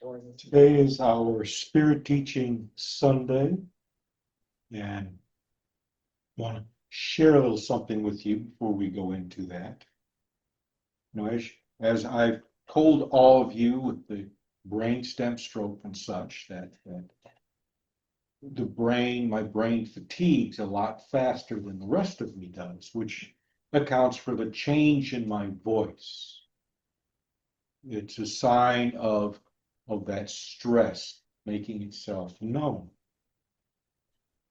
Today is our Spirit Teaching Sunday, and I want to share a little something with you before we go into that. You know, as I've told all of you with the brainstem stroke and such, that my brain fatigues a lot faster than the rest of me does, which accounts for the change in my voice. It's a sign of that stress making itself known.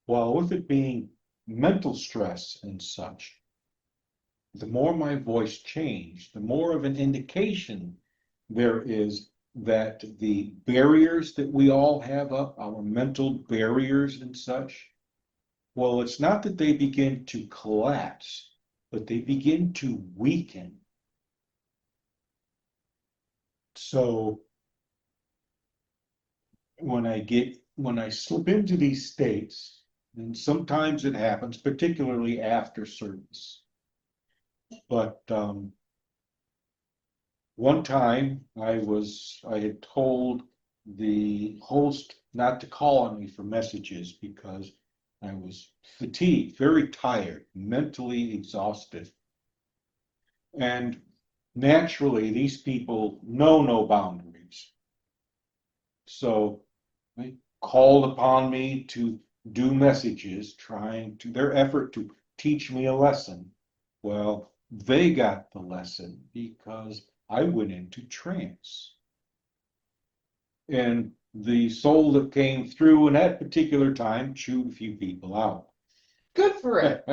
Well, with it being mental stress and such, the more my voice changed, the more of an indication there is that the barriers that we all have up, our mental barriers and such, well, it's not that they begin to collapse, but they begin to weaken. So when I slip into these states, and sometimes it happens, particularly after service. But one time I had told the host not to call on me for messages because I was fatigued, very tired, mentally exhausted. And naturally, these people know no boundaries. So they called upon me to do messages, their effort to teach me a lesson. Well, they got the lesson because I went into trance. And the soul that came through in that particular time chewed a few people out. Good for it.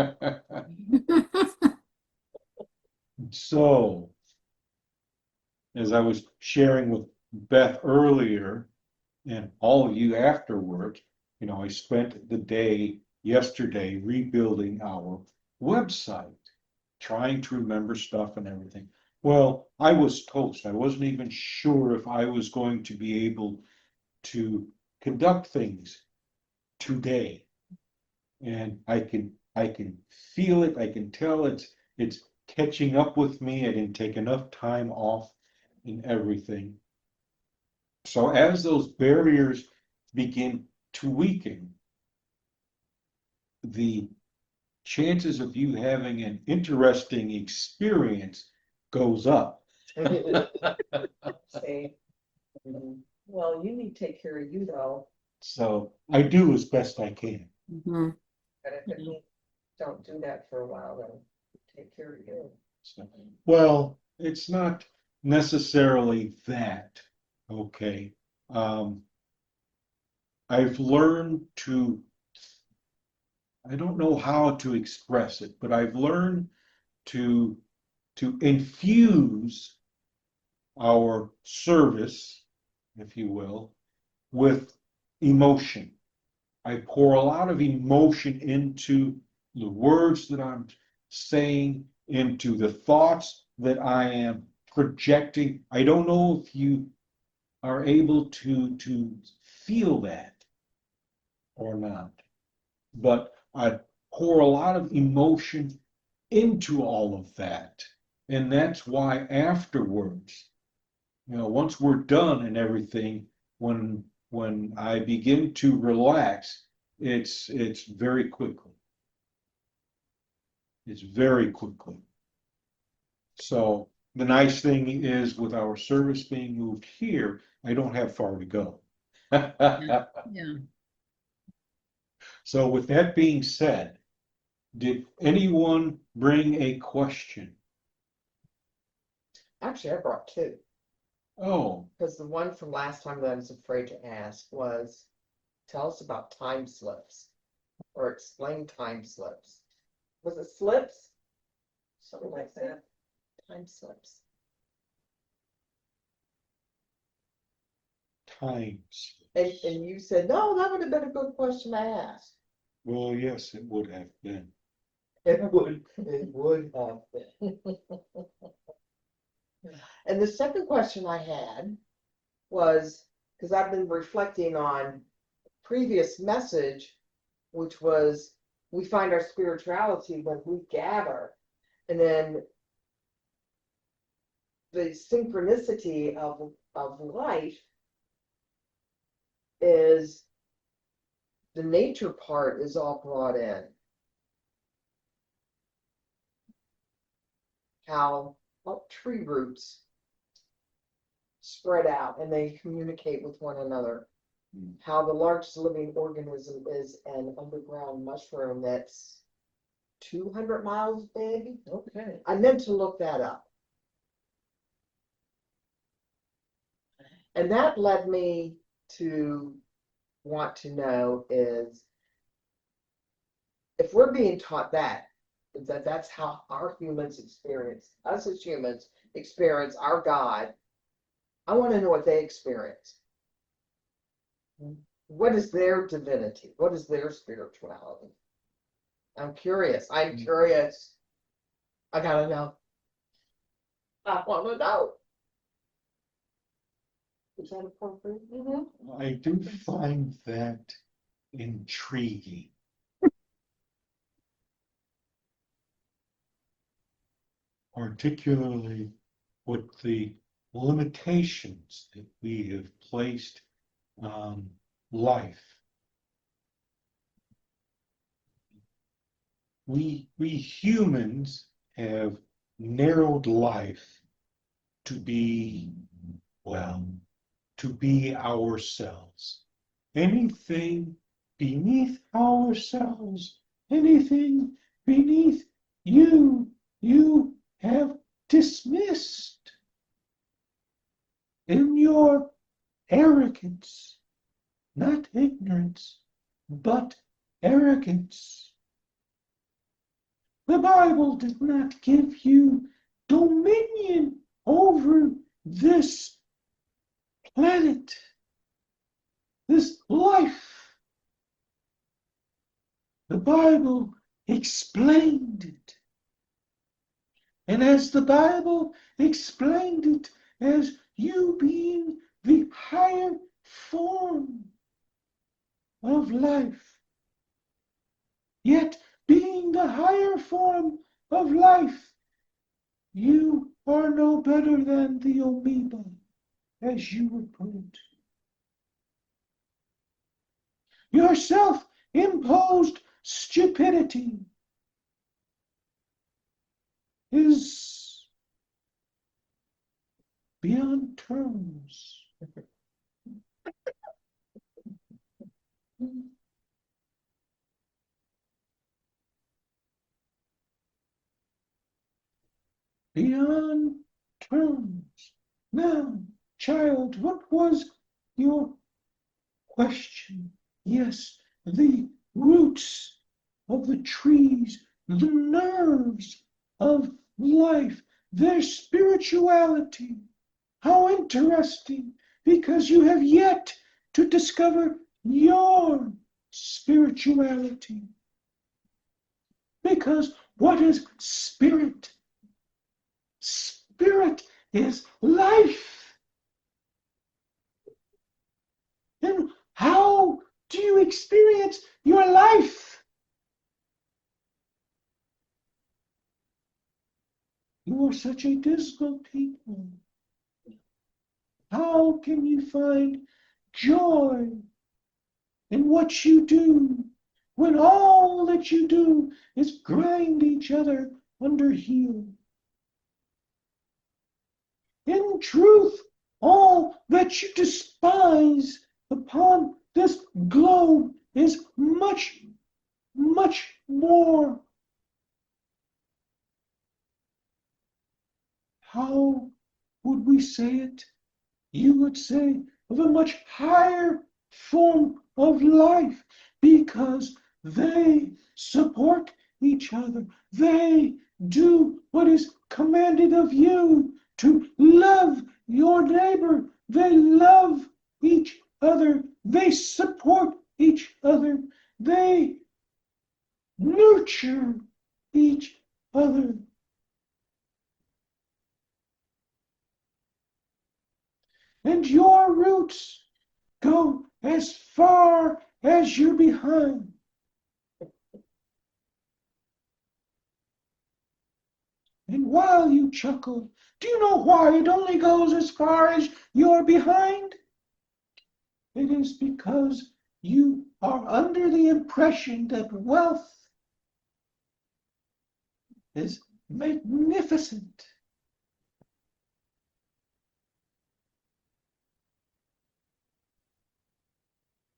So, as I was sharing with Beth earlier, and all of you afterwards, you know, I spent the day yesterday rebuilding our website, trying to remember stuff and everything. Well, I was toast. I wasn't even sure if I was going to be able to conduct things today. And I can feel it, I can tell it's catching up with me. I didn't take enough time off and everything. So as those barriers begin to weaken, the chances of you having an interesting experience goes up. See? Well, you need to take care of you though. So I do as best I can. Mm-hmm. But if it don't do that for a while, then take care of you. So, well, it's not necessarily that. Okay. I've learned to, I don't know how to express it, but I've learned to infuse our service, if you will, with emotion. I pour a lot of emotion into the words that I'm saying, into the thoughts that I am projecting. I don't know if you are able to feel that or not, but I pour a lot of emotion into all of that. And that's why afterwards, you know, once we're done and everything, when I begin to relax, it's very quickly. It's very quickly. So the nice thing is with our service being moved here, I don't have far to go. Yeah. So with that being said, did anyone bring a question? Actually, I brought two. Oh, Because the one from last time that I was afraid to ask was, tell us about time slips or explain time slips. Was it slips? Something like that. Time slips. times. And you said, no, that would have been a good question to ask. Well, yes, it would have been. It would have been. And the second question I had was, because I've been reflecting on previous message, which was we find our spirituality when we gather, and then the synchronicity of life is the nature part is all brought in. How tree roots spread out and they communicate with one another. How the largest living organism is an underground mushroom that's 200 miles big. Okay. I meant to look that up. And that led me to want to know is if we're being taught that that's how our humans experience, us as humans experience our God, I want to know what they experience. What is their divinity? What is their spirituality? I'm curious. I gotta know. I want to know. Is that appropriate? I do find that intriguing. Particularly with the limitations that we have placed on life. We humans have narrowed life to be, well, to be ourselves. Anything beneath ourselves, anything beneath you have dismissed in your arrogance, not ignorance, but arrogance. The Bible did not give you dominion over this planet, this life. The Bible explained it. And as the Bible explained it, as you being the higher form of life, yet being the higher form of life, you are no better than the amoeba, as you would put it. Your self-imposed stupidity is beyond terms. Beyond terms. Now, child, what was your question? Yes, the roots of the trees, the nerves of life, their spirituality. How interesting, because you have yet to discover your spirituality. Because what is spirit? Spirit is life. And how do you experience your life? You are such a dismal people. How can you find joy in what you do when all that you do is grind each other under heel? In truth, all that you despise upon this globe is much, much more. How would we say it? You would say of a much higher form of life, because they support each other. They do what is commanded of you, to love your neighbor. They love each other. They support each other. They nurture each other. And your roots go as far as you're behind. And while you chuckle, do you know why it only goes as far as you're behind? It is because you are under the impression that wealth is magnificent.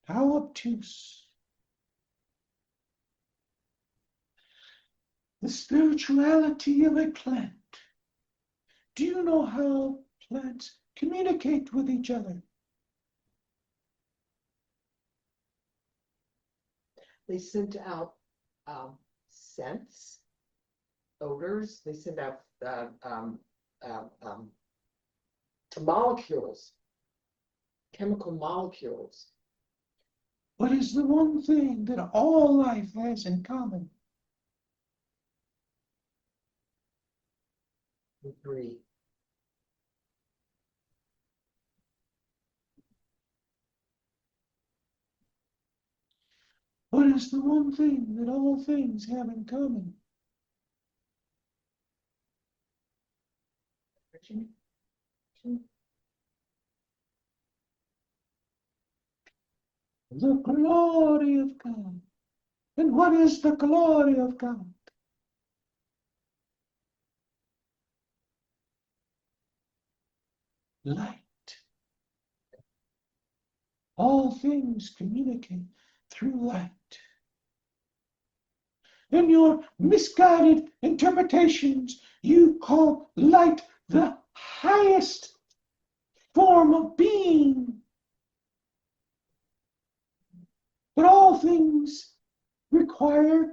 How obtuse. The spirituality of a plant. Do you know how plants communicate with each other? They send out scents, odors. They send out molecules, chemical molecules. What is the one thing that all life has in common? Agree. What is the one thing that all things have in common? The glory of God. And what is the glory of God? Light. All things communicate through light. In your misguided interpretations, you call light the highest form of being. But all things require,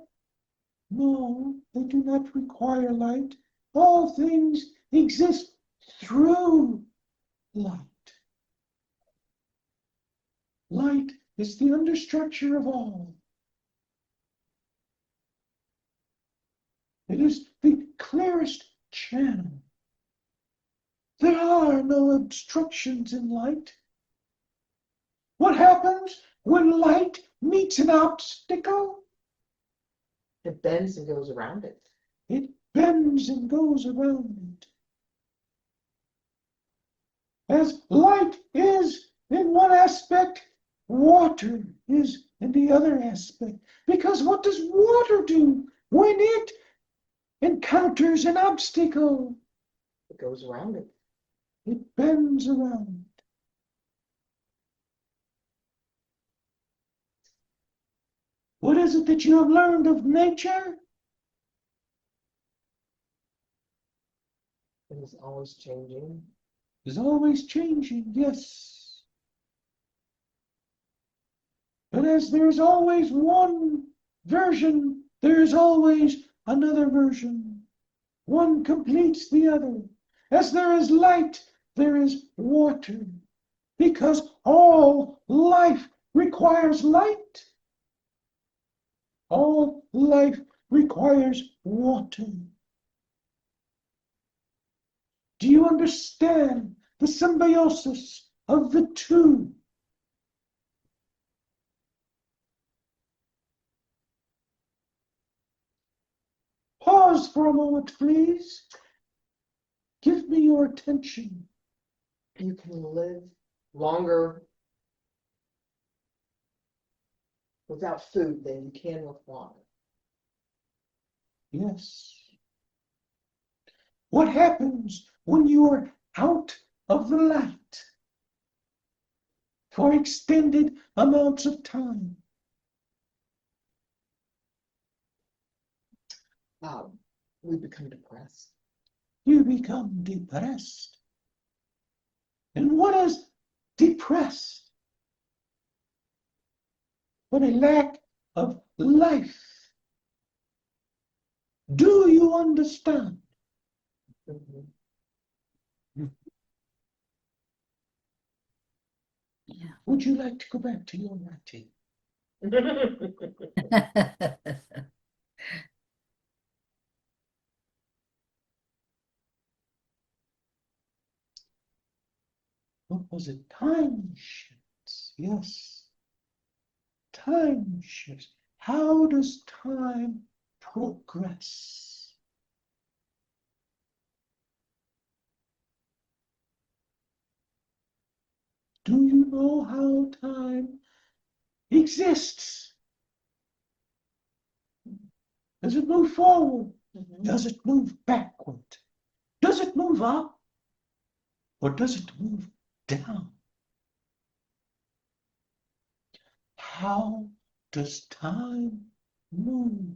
no, they do not require light. All things exist through light. Light is the understructure of all. It is the clearest channel. There are no obstructions in light. What happens when light meets an obstacle? It bends and goes around it. It bends and goes around it. As light is in one aspect, water is in the other aspect. Because what does water do when it encounters an obstacle? It goes around it. It bends around. What is it that you have learned of nature? It is always changing. It is always changing, yes. But as there is always one version, there is always another version. One completes the other. As there is light, there is water. Because all life requires light. All life requires water. Do you understand the symbiosis of the two? Pause for a moment, please. Give me your attention. You can live longer without food than you can with water. Yes. What happens when you are out of the light for extended amounts of time? We become depressed. You become depressed. And what is depressed? But a lack of life. Do you understand? Mm-hmm. Yeah. Would you like to go back to your writing? What was it? Time shifts. Yes. Time shifts. How does time progress? Do you know how time exists? Does it move forward? Does it move backward? Does it move up? Or does it move down? How does time move?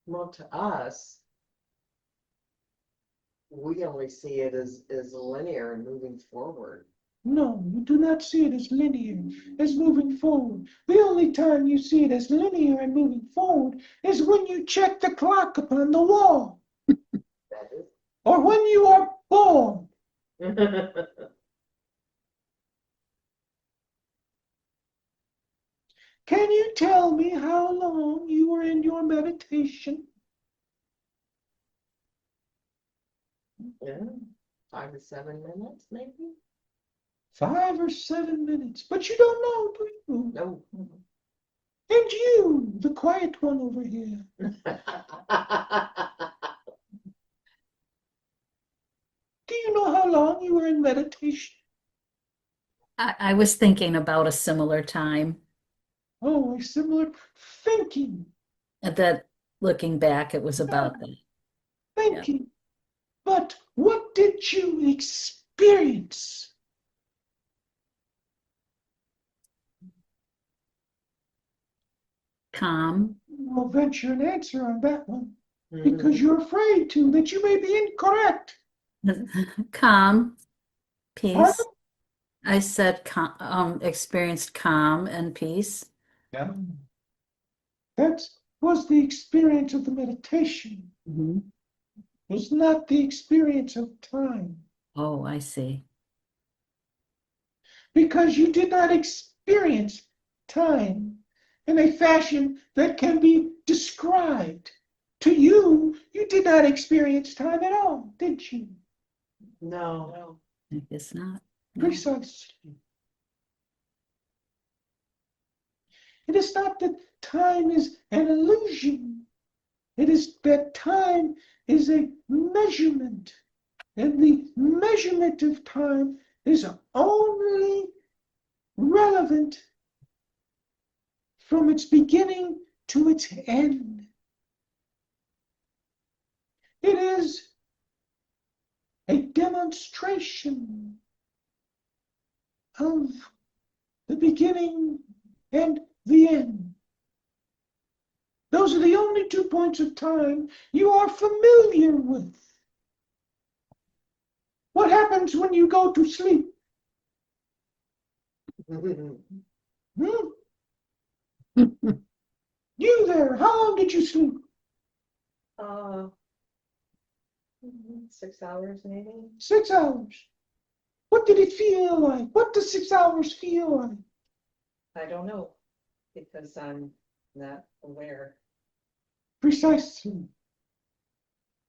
Well, to us, we only see it as linear and moving forward. No, you do not see it as linear, as moving forward. The only time you see it as linear and moving forward is when you check the clock upon the wall, That is. or when you are born. Can you tell me how long you were in your meditation? Yeah, 5 to 7 minutes, maybe. 5 or 7 minutes, but you don't know, do you? No. And you, the quiet one over here, do you know how long you were in meditation? I was thinking about a similar time Oh, a similar thinking, that looking back, it was about that. thinking. But what did you experience? Calm, I'll venture an answer on that one because you're afraid to, that you may be incorrect. calm, Pardon? peace. I said experienced calm and peace. Yeah. That was the experience of the meditation. Mhm. It was not the experience of time. Oh, I see. Because you did not experience time in a fashion that can be described. To you, you did not experience time at all, did you? No. I guess not. No. Precisely. It is not that time is an illusion. It is that time is a measurement. And the measurement of time is only relevant from its beginning to its end. It is a demonstration of the beginning and the end. Those are the only 2 points of time you are familiar with. What happens when you go to sleep? Hmm? You there, how long did you sleep? 6 hours maybe. 6 hours. What did it feel like? What does 6 hours feel like? I don't know because I'm not aware. Precisely.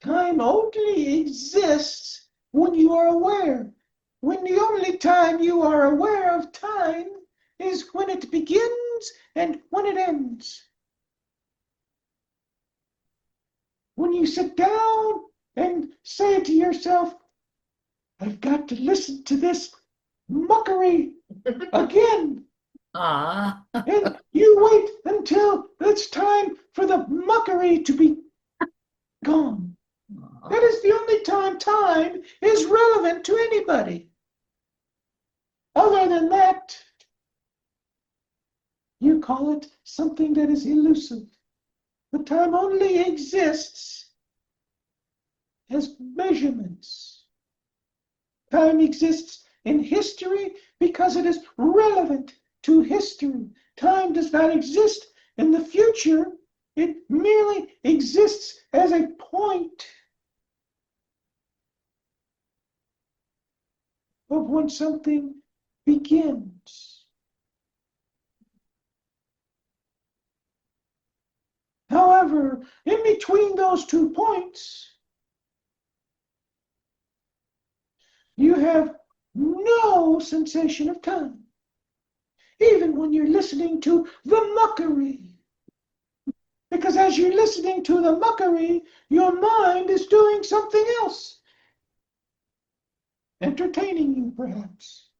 Time only exists when you are aware. When the only time you are aware of time is when it begins and when it ends. When you sit down and say to yourself, I've got to listen to this muckery again. Ah, And you wait until it's time for the muckery to be gone. That is the only time time is relevant to anybody. Other than that, you call it something that is elusive. But time only exists as measurements. Time exists in history because it is relevant to history. Time does not exist in the future. It merely exists as a point of when something begins. However, in between those 2 points, you have no sensation of time, even when you're listening to the muckery. Because as you're listening to the muckery, your mind is doing something else. entertaining you, perhaps.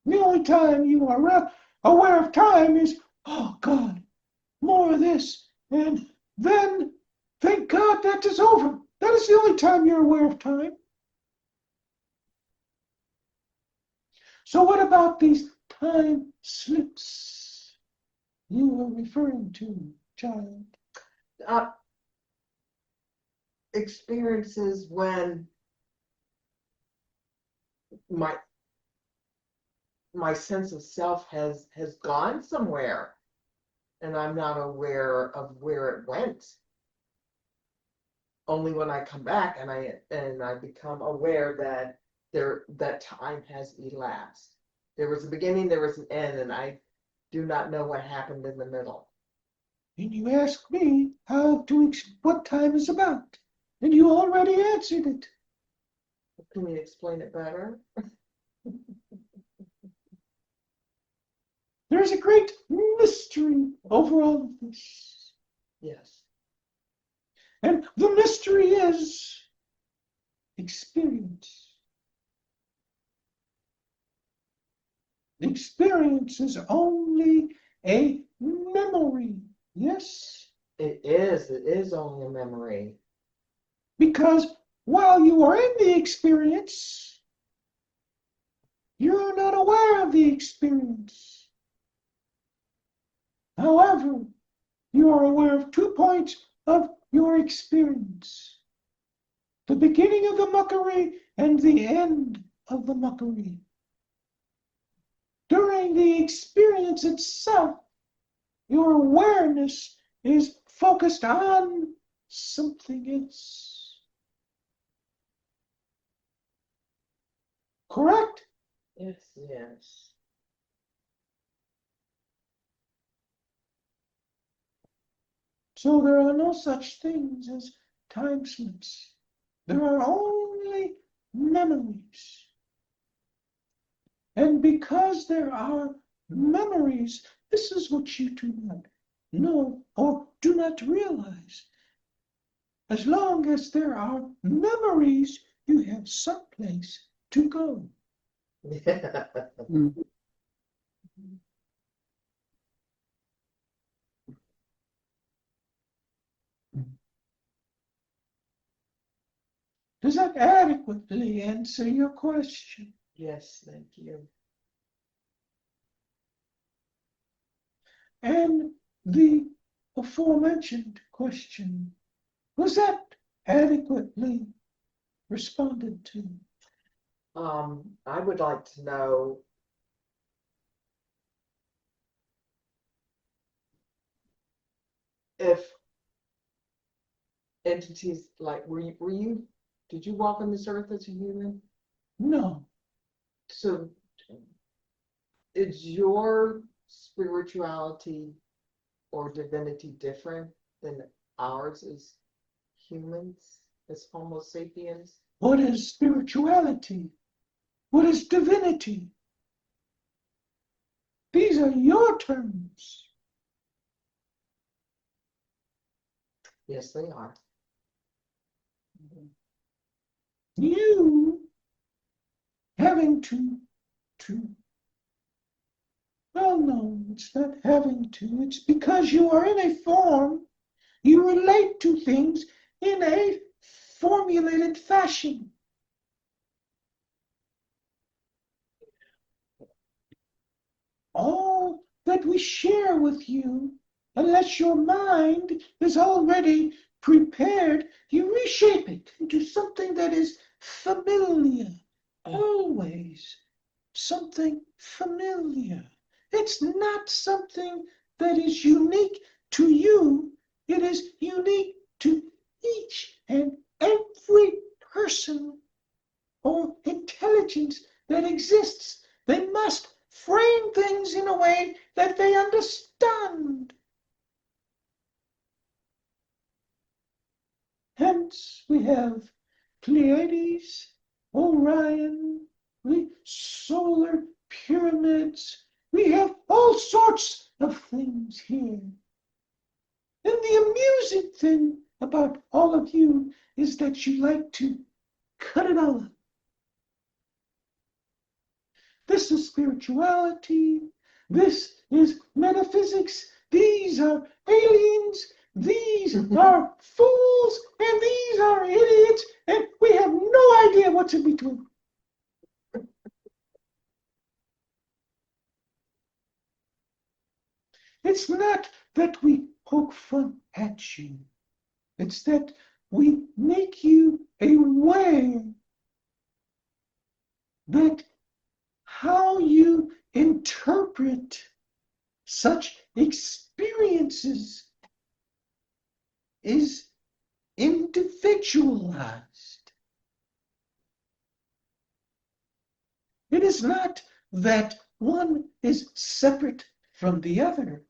The only time you are aware of time is, oh God, more of this. And then, thank God that is over. That is the only time you're aware of time. So what about these time slips you were referring to, child? Experiences when my sense of self has gone somewhere and I'm not aware of where it went. Only when I come back and I become aware that time has elapsed. There was a beginning, there was an end, and I do not know what happened in the middle. And you ask me what time is about, and you already answered it. Can you explain it better? There's a great mystery over all of this. Yes. And the mystery is experience. Experience is only a memory, yes? It is only a memory. Because while you are in the experience, you're not aware of the experience. However, you are aware of 2 points of your experience. The beginning of the mockery and the end of the mockery. During the experience itself, your awareness is focused on something else. Correct? Yes, yes. So there are no such things as time slips. There are only memories. And because there are memories, this is what you do not know or do not realize. As long as there are memories, you have someplace to go. Mm. Does that adequately answer your question? Yes, thank you. And the aforementioned question, was that adequately responded to? I would like to know if entities like did you walk on this earth as a human? No. So is your spirituality or divinity different than ours as humans, as Homo sapiens? What is spirituality? What is divinity? These are your terms. Yes, they are. You having to, well, no, it's not having to. It's because you are in a form. You relate to things in a formulated fashion. All that we share with you, unless your mind is already prepared, you reshape it into something that is familiar. Always something familiar. It's not something that is unique to you. It is unique to each and every person or intelligence that exists. They must frame things in a way that they understand. Hence we have Pleiades, Orion, solar pyramids. We have all sorts of things here. And the amusing thing about all of you is that you like to cut it all up. This is spirituality. This is metaphysics. These are aliens. These are fools. And these are idiots. And we have no idea what's in between. It's not that we poke fun at you. It's that we make you aware that how you interpret such experiences is individualized. It is not that one is separate from the other.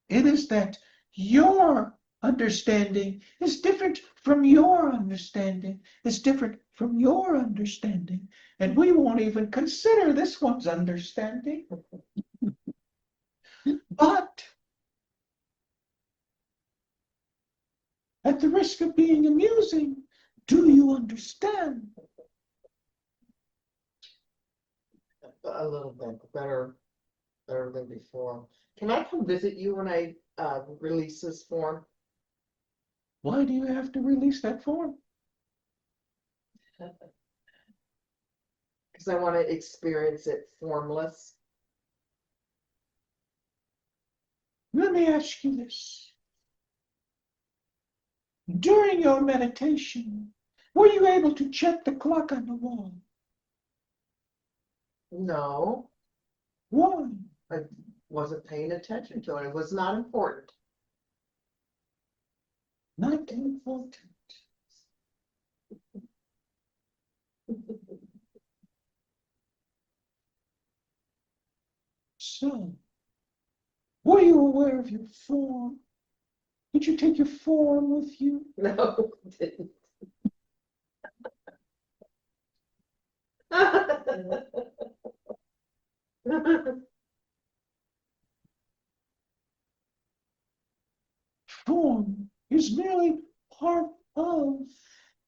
It is that your understanding is different from your understanding, is different from your understanding, and we won't even consider this one's understanding. But at the risk of being amusing, do you understand? A little bit better than before. Can I come visit you when I release this form? Why do you have to release that form? Because I want to experience it formless. Let me ask you this. During your meditation, were you able to check the clock on the wall? No, Why? I wasn't paying attention to it. It was not important. Not important. So, were you aware of your form? Did you take your form with you? No, it didn't. Form is merely part of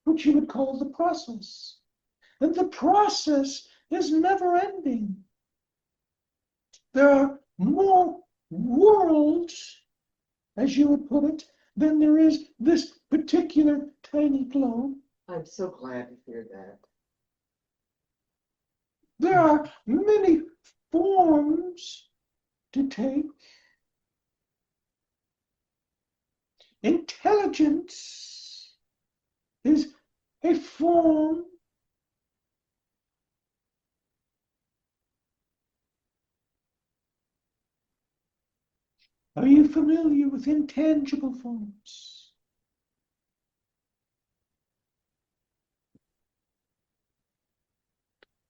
what you would call the process. And the process is never ending. There are more worlds, as you would put it, than there is this particular tiny globe. I'm so glad to hear that. There are many forms to take. Intelligence is a form. Are you familiar with intangible forms?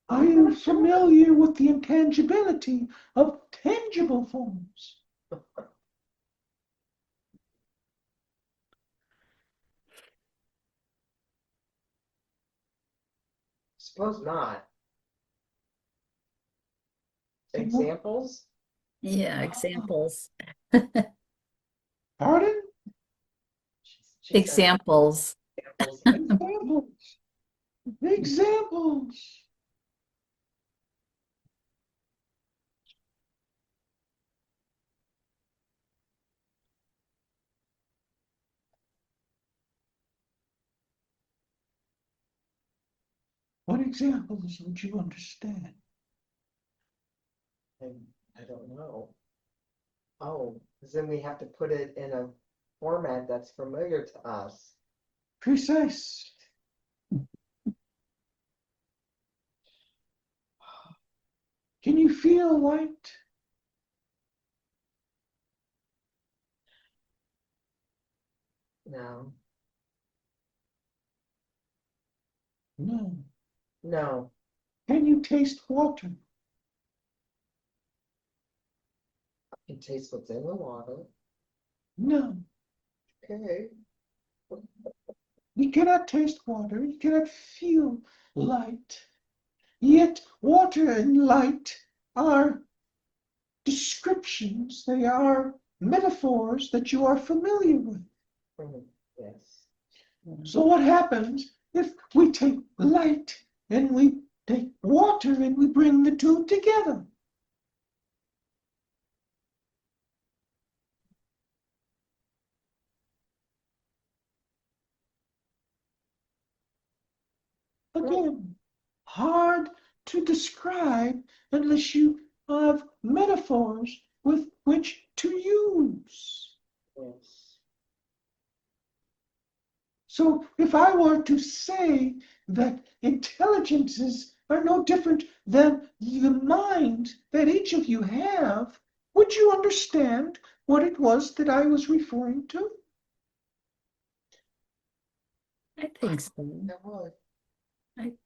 Are you familiar with the intangibility of tangible forms? Suppose not. Examples? Yeah, examples. Pardon? She said Examples. examples. Examples. Examples. What examples would you understand? I don't know. Oh, because then we have to put it in a format that's familiar to us. Precise. Can you feel light? No, No. no, Can you taste water? I can taste what's in the water. No. Okay. You cannot taste water. You cannot feel light. Yet water and light are descriptions. They are metaphors that you are familiar with. Yes. So what happens if we take light and we take water and we bring the two together? Again, hard to describe unless you have metaphors with which to use. Yes. So if I were to say that intelligences are no different than the mind that each of you have, would you understand what it was that I was referring to? I think so. That would. I-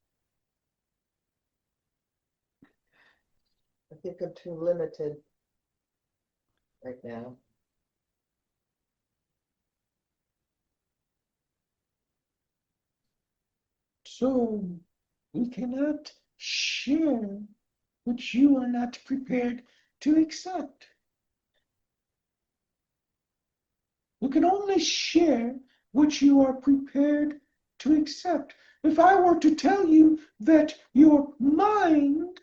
I think I'm too limited right now. So we cannot share what you are not prepared to accept. You can only share what you are prepared to accept. If I were to tell you that your mind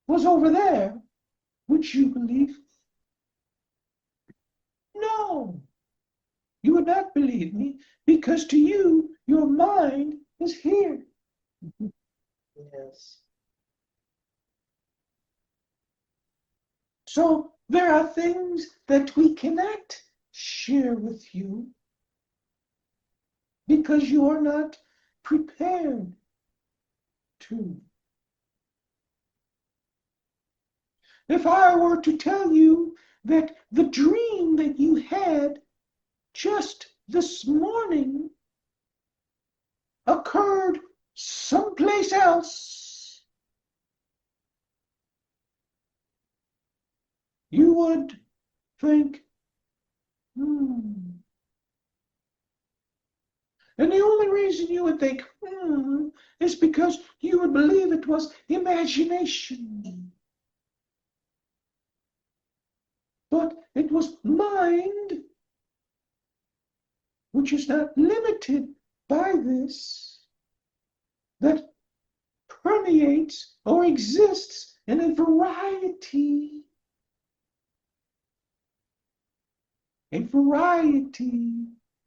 was over there, would you believe? No, you would not believe me because to you, your mind is here. Yes. So there are things that we cannot share with you because you are not prepared to. If I were to tell you that the dream that you had just this morning occurred someplace else, you would think, hmm. And the only reason you would think, is because you would believe it was imagination. But it was mind, which is not limited by this, that permeates or exists in a variety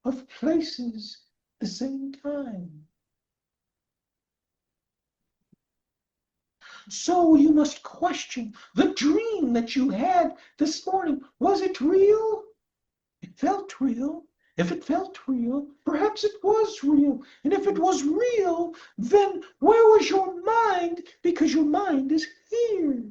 of places at the same time. So you must question the dream that you had this morning. Was it real? It felt real. If it felt real, perhaps it was real. And if it was real, then where was your mind? Because your mind is here.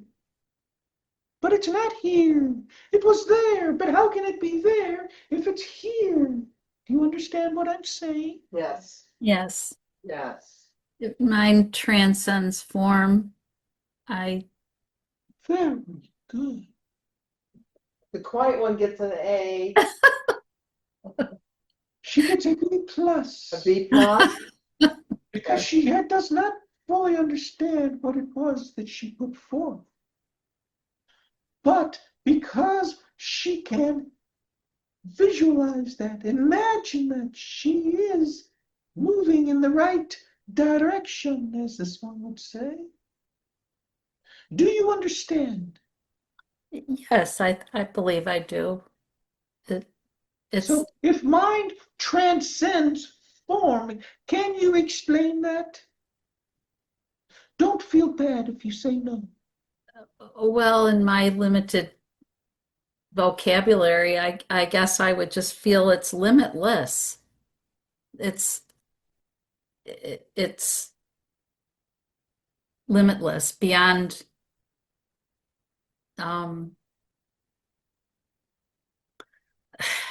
But it's not here. It was there, but how can it be there if it's here? Do you understand what I'm saying? Yes. Yes. Yes. If mind transcends form. Very good. The quiet one gets an A, She gets a B plus. a B plus. Because she does not fully understand what it was that she put forth. But because she can visualize that, imagine that she is moving in the right direction, as this one would say. Do you understand? Yes, I believe I do. It's So if mind transcends form, can you explain that? Don't feel bad if you say no. well, in my limited vocabulary, I guess I would just feel it's limitless. It's it's limitless beyond um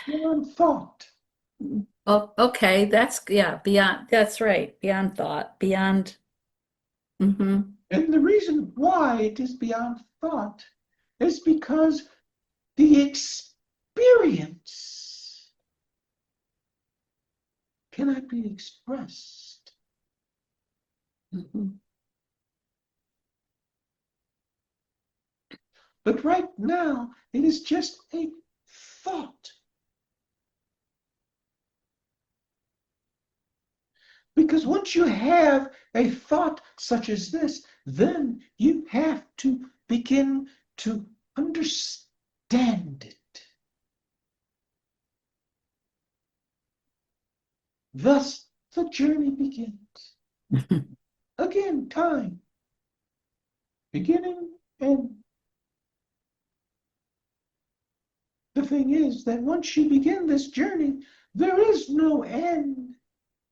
Beyond thought. oh, okay, that's right, beyond thought, beyond mhm. And the reason why it is beyond thought is because the experience cannot be expressed. Mhm. But right now, it is just a thought. Because once you have a thought such as this, then you have to begin to understand it. Thus, the journey begins. Again, time. Beginning and the thing is that once you begin this journey, there is no end.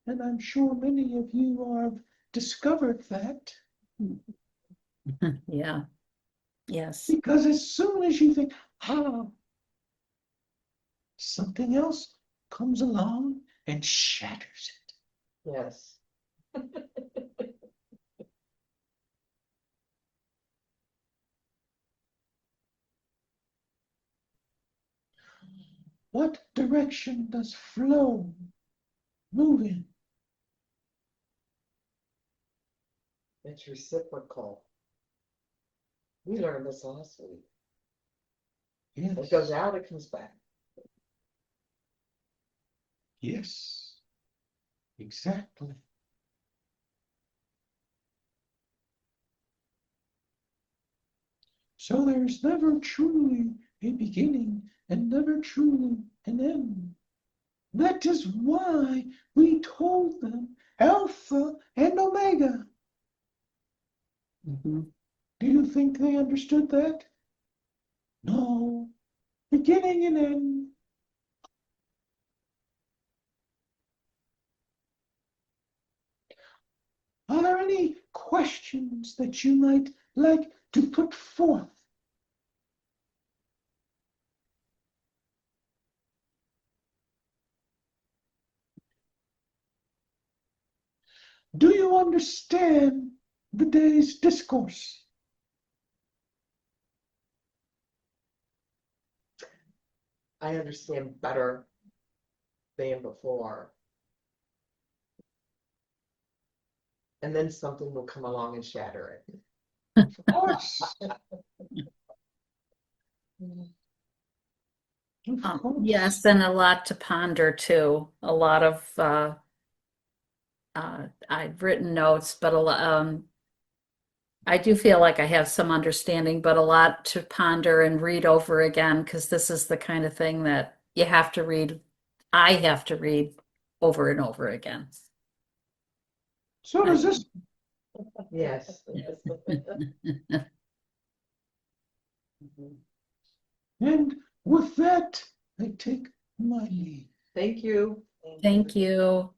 And I'm sure many of you have discovered that. Yeah. Yes. Because as soon as you think, something else comes along and shatters it. Yes. What direction does flow move in? It's reciprocal. We learned this last week. Yes. It goes out, it comes back. Yes. Exactly. So there's never truly a beginning and never truly an end. That is why we told them Alpha and Omega. Mhm. Do you think they understood that? No. Beginning and end. Are there any questions that you might like to put forth? Do you understand the day's discourse? I understand better than before. And then something will come along and shatter it. Of course. Of course. Yes, and a lot to ponder too. A lot of I've written notes, but a lot I do feel like I have some understanding, but a lot to ponder and read over again because this is the kind of thing that you have to read. I have to read over and over again. So does this. Yes. And with that, I take my leave. Thank you. Thank you.